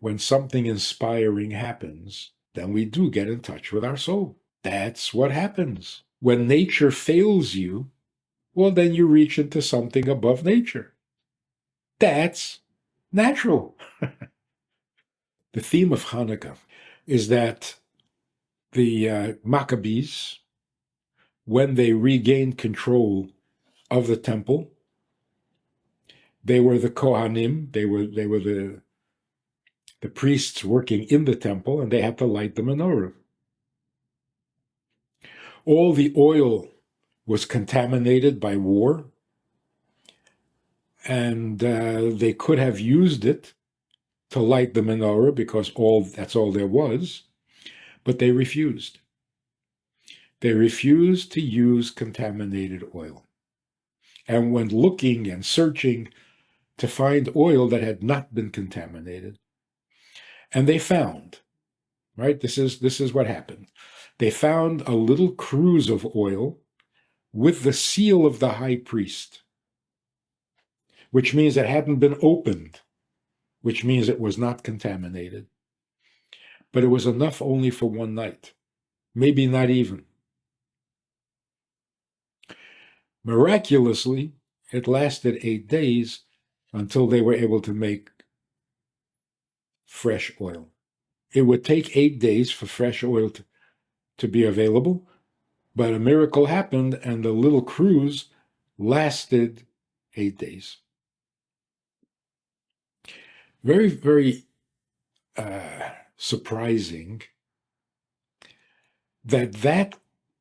when something inspiring happens, then we do get in touch with our soul. That's what happens. When nature fails you, well, then you reach into something above nature. That's natural. The theme of Hanukkah is that the Maccabees, when they regained control of the temple, they were the Kohanim, they were the priests working in the temple, and they had to light the menorah. All the oil was contaminated by war, and they could have used it to light the menorah because that's all there was, but they refused. They refused to use contaminated oil. And went looking and searching to find oil that had not been contaminated. And they found, right? This is what happened. They found a little cruse of oil with the seal of the high priest, which means it hadn't been opened, which means it was not contaminated. But it was enough only for one night, maybe not even. Miraculously, it lasted 8 days until they were able to make fresh oil. It would take 8 days for fresh oil to be available, but a miracle happened and the little cruise lasted 8 days. Very, very surprising that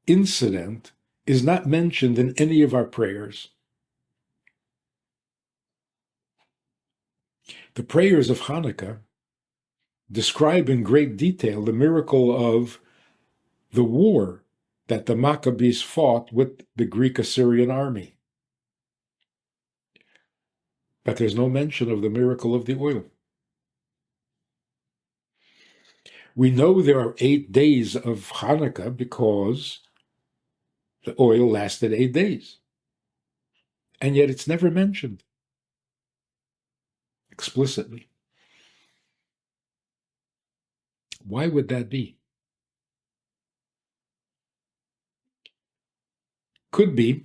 incident is not mentioned in any of our prayers. The prayers of Hanukkah describe in great detail the miracle of the war that the Maccabees fought with the Greek-Assyrian army. But there's no mention of the miracle of the oil. We know there are 8 days of Hanukkah because the oil lasted 8 days. And yet it's never mentioned explicitly. Why would that be? Could be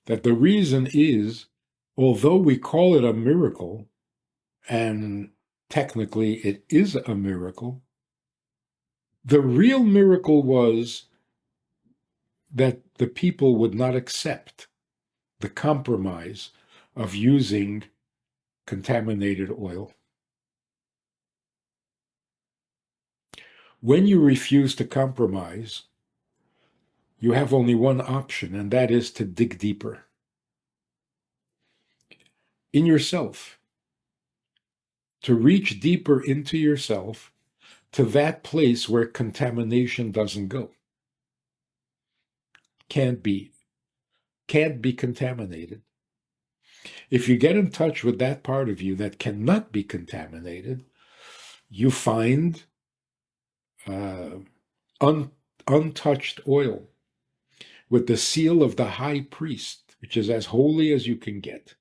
that the reason is, although we call it a miracle, and technically it is a miracle, the real miracle was that the people would not accept the compromise of using contaminated oil. When you refuse to compromise, you have only one option, and that is to dig deeper in yourself, to reach deeper into yourself, to that place where contamination doesn't go. Can't be contaminated. If you get in touch with that part of you that cannot be contaminated, you find untouched oil with the seal of the high priest, which is as holy as you can get.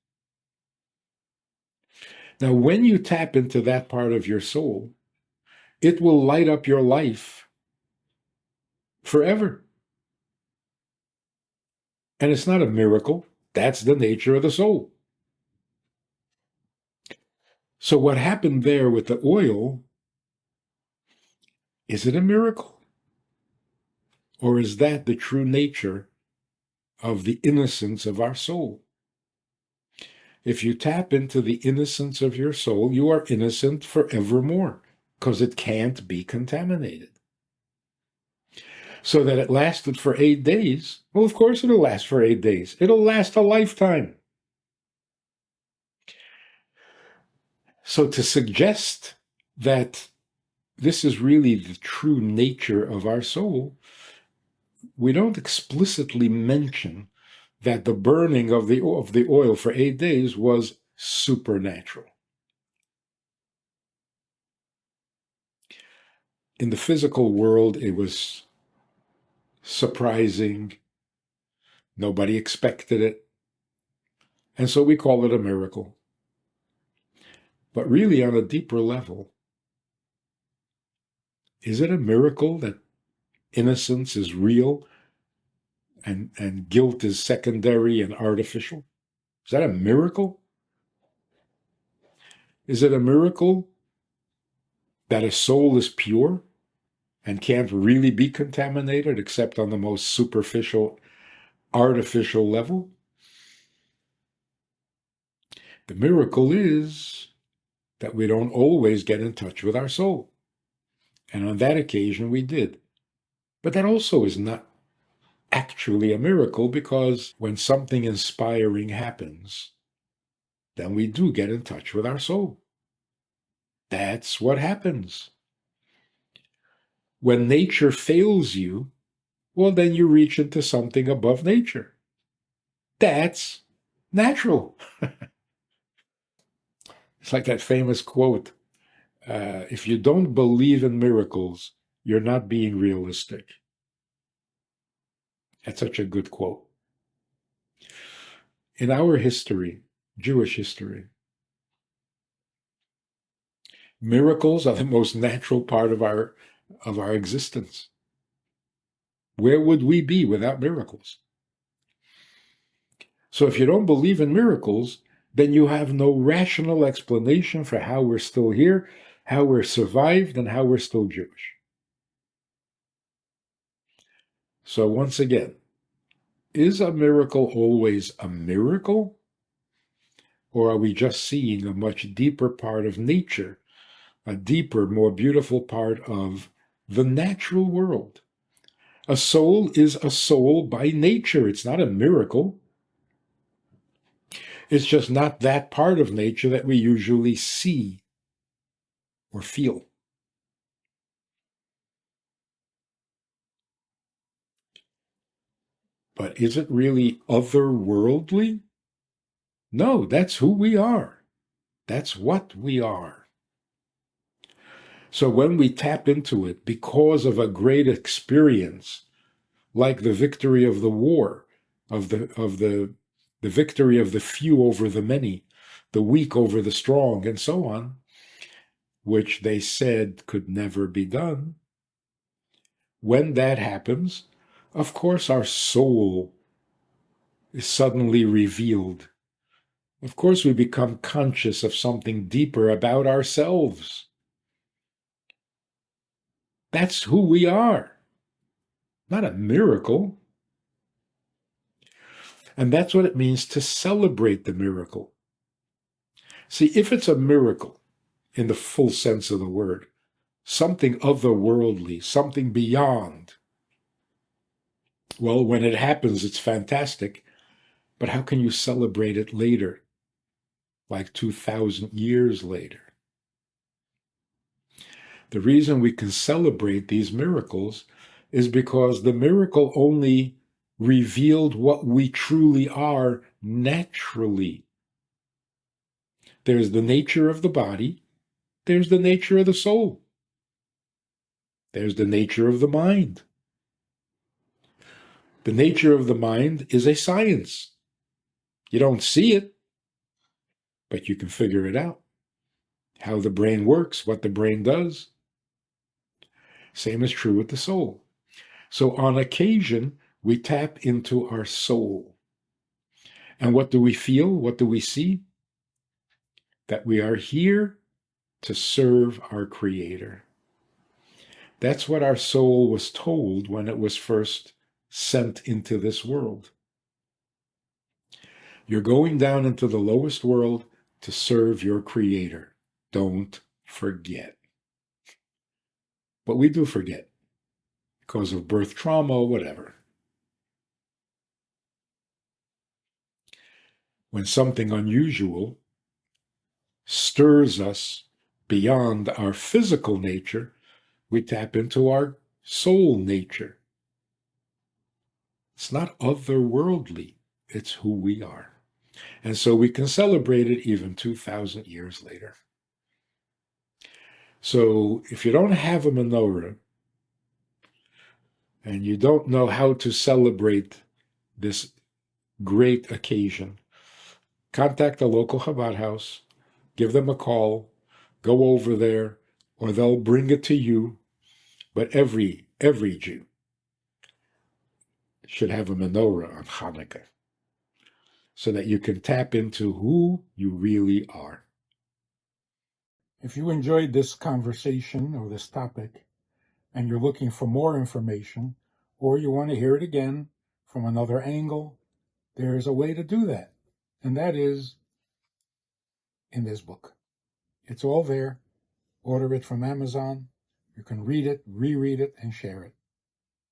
Now, when you tap into that part of your soul, it will light up your life forever. And it's not a miracle. That's the nature of the soul. So what happened there with the oil, is it a miracle? Or is that the true nature of the innocence of our soul? If you tap into the innocence of your soul, you are innocent forevermore, because it can't be contaminated. So that it lasted for 8 days, well, of course it'll last for 8 days. It'll last a lifetime. So to suggest that this is really the true nature of our soul, we don't explicitly mention that the burning of the oil for 8 days was supernatural. In the physical world, it was surprising. Nobody expected it. And so we call it a miracle. But really, on a deeper level, is it a miracle that innocence is real and guilt is secondary and artificial? Is that a miracle? Is it a miracle that a soul is pure and can't really be contaminated except on the most superficial, artificial level? The miracle is that we don't always get in touch with our soul. And on that occasion, we did. But that also is not actually a miracle, because when something inspiring happens, then we do get in touch with our soul. That's what happens. When nature fails you, well, then you reach into something above nature. That's natural. It's like that famous quote, if you don't believe in miracles, you're not being realistic. That's such a good quote. In our history, Jewish history, miracles are the most natural part of our existence. Where would we be without miracles? So if you don't believe in miracles, then you have no rational explanation for how we're still here, how we're survived, and how we're still Jewish. So once again, is a miracle always a miracle? Or are we just seeing a much deeper part of nature, a deeper, more beautiful part of the natural world? A soul is a soul by nature. It's not a miracle. It's just not that part of nature that we usually see or feel. But is it really otherworldly? No, that's who we are. That's what we are. So when we tap into it because of a great experience, like the victory of the war, of the victory of the few over the many, the weak over the strong, and so on, which they said could never be done, when that happens, of course our soul is suddenly revealed. Of course we become conscious of something deeper about ourselves. That's who we are. Not a miracle. And that's what it means to celebrate the miracle. See, if it's a miracle, in the full sense of the word, something otherworldly, something beyond, well, when it happens, it's fantastic. But how can you celebrate it later, like 2,000 years later? The reason we can celebrate these miracles is because the miracle only revealed what we truly are naturally. There's the nature of the body. There's the nature of the soul. There's the nature of the mind. The nature of the mind is a science. You don't see it, but you can figure it out. How the brain works, what the brain does. Same is true with the soul. So on occasion, we tap into our soul. And what do we feel? What do we see? That we are here to serve our Creator. That's what our soul was told when it was first sent into this world. You're going down into the lowest world to serve your Creator. Don't forget. But we do forget because of birth trauma or whatever. When something unusual stirs us beyond our physical nature, we tap into our soul nature. It's not otherworldly. It's who we are. And so we can celebrate it even 2,000 years later. So if you don't have a menorah and you don't know how to celebrate this great occasion, contact a local Chabad house give them a call, go over there, or they'll bring it to you. But every Jew should have a menorah on Hanukkah so that you can tap into who you really are. If you enjoyed this conversation or this topic, and you're looking for more information, or you want to hear it again from another angle, there's a way to do that. And that is in this book. It's all there. Order it from Amazon. You can read it, reread it, and share it.